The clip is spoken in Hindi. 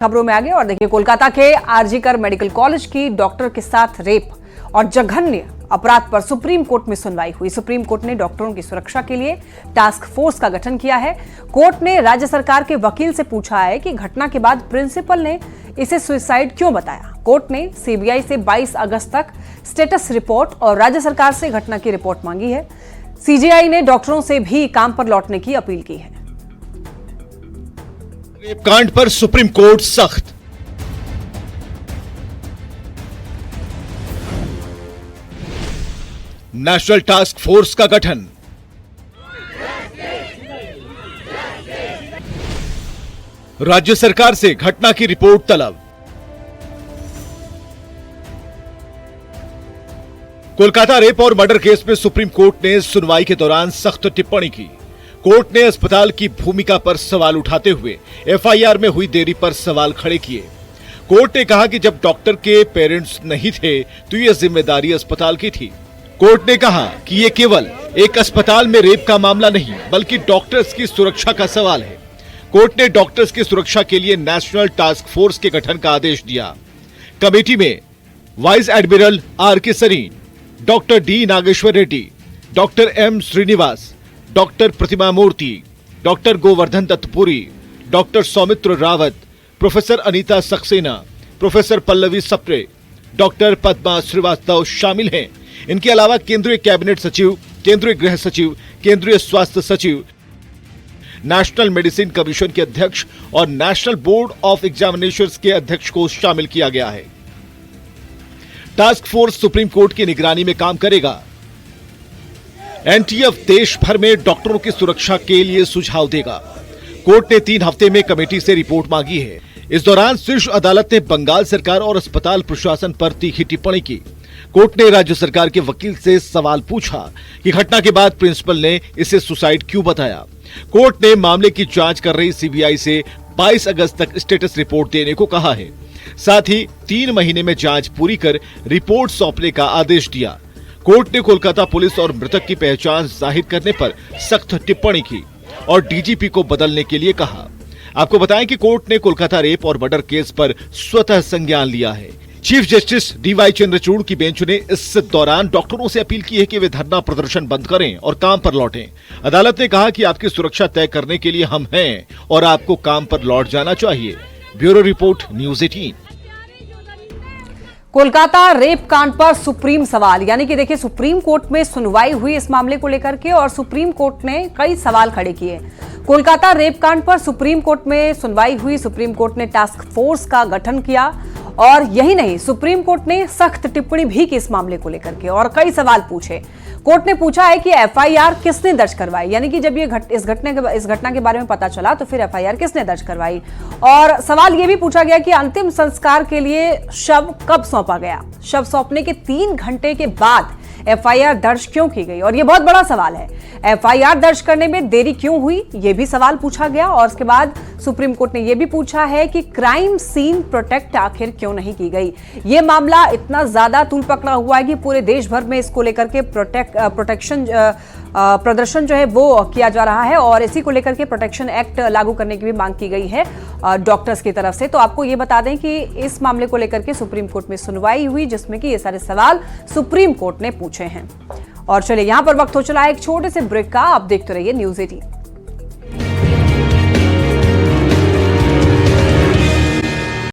खबरों में आगे और देखिए, कोलकाता के आरजीकर मेडिकल कॉलेज की डॉक्टर के साथ रेप और जघन्य अपराध पर सुप्रीम कोर्ट में सुनवाई हुई। सुप्रीम कोर्ट ने डॉक्टरों की सुरक्षा के लिए टास्क फोर्स का गठन किया है। कोर्ट ने राज्य सरकार के वकील से पूछा है कि घटना के बाद प्रिंसिपल ने इसे सुसाइड क्यों बताया। कोर्ट ने सीबीआई से 22 अगस्त तक स्टेटस रिपोर्ट और राज्य सरकार से घटना की रिपोर्ट मांगी है। सीजेआई ने डॉक्टरों से भी काम पर लौटने की अपील की है। रेप कांड पर सुप्रीम कोर्ट सख्त। नेशनल टास्क फोर्स का गठन। राज्य सरकार से घटना की रिपोर्ट तलब। कोलकाता रेप और मर्डर केस में सुप्रीम कोर्ट ने सुनवाई के दौरान सख्त टिप्पणी की। कोर्ट ने अस्पताल की भूमिका पर सवाल उठाते हुए एफआईआर में हुई देरी पर सवाल खड़े किए। कोर्ट ने कहा कि जब डॉक्टर के पेरेंट्स नहीं थे तो यह जिम्मेदारी अस्पताल की थी। कोर्ट ने कहा कि यह केवल एक अस्पताल में रेप का मामला नहीं बल्कि डॉक्टर्स की सुरक्षा का सवाल है। कोर्ट ने डॉक्टर्स की सुरक्षा के लिए नेशनल टास्क फोर्स के गठन का आदेश दिया। कमेटी में vice admiral R K Sareen, doctor D Nageshwar Reddy, doctor M Srinivas, doctor Pratima Murthy, doctor Govardhan Dattapuri, doctor Saumitra Rawat, professor Anita Saxena, professor Pallavi Sapre, doctor Padma Srivastava शामिल हैं। इनके अलावा केंद्रीय कैबिनेट सचिव, केंद्रीय गृह सचिव, केंद्रीय स्वास्थ्य सचिव, नेशनल मेडिसिन कमीशन के अध्यक्ष और नेशनल बोर्ड ऑफ एग्जामिनेशंस के अध्यक्ष को शामिल किया गया है। टास्क फोर्स सुप्रीम कोर्ट की निगरानी में काम करेगा। एनटीएफ देश भर में डॉक्टरों की सुरक्षा के लिए सुझाव देगा। कोर्ट ने 3 हफ्ते में कमेटी से रिपोर्ट मांगी है। इस दौरान शीर्ष अदालत ने बंगाल सरकार और अस्पताल प्रशासन पर तीखी टिप्पणी की। कोर्ट ने राज्य सरकार के वकील से सवाल पूछा कि घटना के बाद प्रिंसिपल ने इसे सुसाइड क्यों बताया। कोर्ट ने मामले की जांच कर रही सीबीआई से 22 अगस्त तक स्टेटस रिपोर्ट देने को कहा है। साथ ही 3 महीने में जांच पूरी कर रिपोर्ट सौंपने का आदेश दिया। कोर्ट ने कोलकाता पुलिस और मृतक की पहचान जाहिर करने पर सख्त टिप्पणी की और डीजीपी को बदलने के लिए कहा। आपको बताएं कि कोर्ट ने कोलकाता रेप और मर्डर केस पर स्वतः संज्ञान लिया है। चीफ जस्टिस डीवाई चंद्रचूड़ की बेंच ने इस दौरान डॉक्टरों से अपील की है कि वे धरना प्रदर्शन बंद करें और काम पर लौटें। अदालत ने कहा कि आपकी सुरक्षा तय करने के लिए हम हैं और आपको काम पर लौट जाना चाहिए। Bureau report, news 18। Kolkata rape कांड पर सुप्रीम सवाल, यानी कि देखिए, सुप्रीम कोर्ट में सुनवाई हुई इस मामले को लेकर के और सुप्रीम कोर्ट ने कई सवाल खड़े किए। कोलकाता रेप कांड पर सुप्रीम कोर्ट में सुनवाई हुई। सुप्रीम कोर्ट ने टास्क फोर्स का गठन किया और यही नहीं, सुप्रीम कोर्ट ने सख्त टिप्पणी भी की इस मामले को लेकर के और कई सवाल पूछे। कोर्ट ने पूछा है कि एफआईआर किसने दर्ज करवाई, यानी कि जब ये इस घटना के बारे में पता चला तो फिर एफआईआर किसने दर्ज करवाई। और सवाल ये भी पूछा गया कि अंतिम संस्कार के लिए शव कब सौंपा गया। शव सौंपने के 3 घंटे के बाद एफआईआर दर्ज क्यों की गई, और यह बहुत बड़ा सवाल है। एफआईआर दर्ज करने में देरी क्यों हुई, यह भी सवाल पूछा गया। और उसके बाद सुप्रीम कोर्ट ने यह भी पूछा है कि क्राइम सीन प्रोटेक्ट आखिर क्यों नहीं की गई। यह मामला इतना ज्यादा तूल पकड़ा हुआ है कि पूरे देश भर में इसको लेकर के प्रोटेक्शन प्रदर्शन जो है वो किया जा रहा है और इसी को लेकर के प्रोटेक्शन एक्ट लागू करने की भी मांग की गई है डॉक्टर्स की तरफ से। तो आपको ये बता दें कि इस मामले को लेकर के सुप्रीम कोर्ट में सुनवाई हुई जिसमें कि ये सारे सवाल सुप्रीम कोर्ट ने पूछे हैं। और चलिए, यहां पर वक्त हो चला है एक छोटे से ब्रेक का। आप देखते रहिए न्यूज़ 18।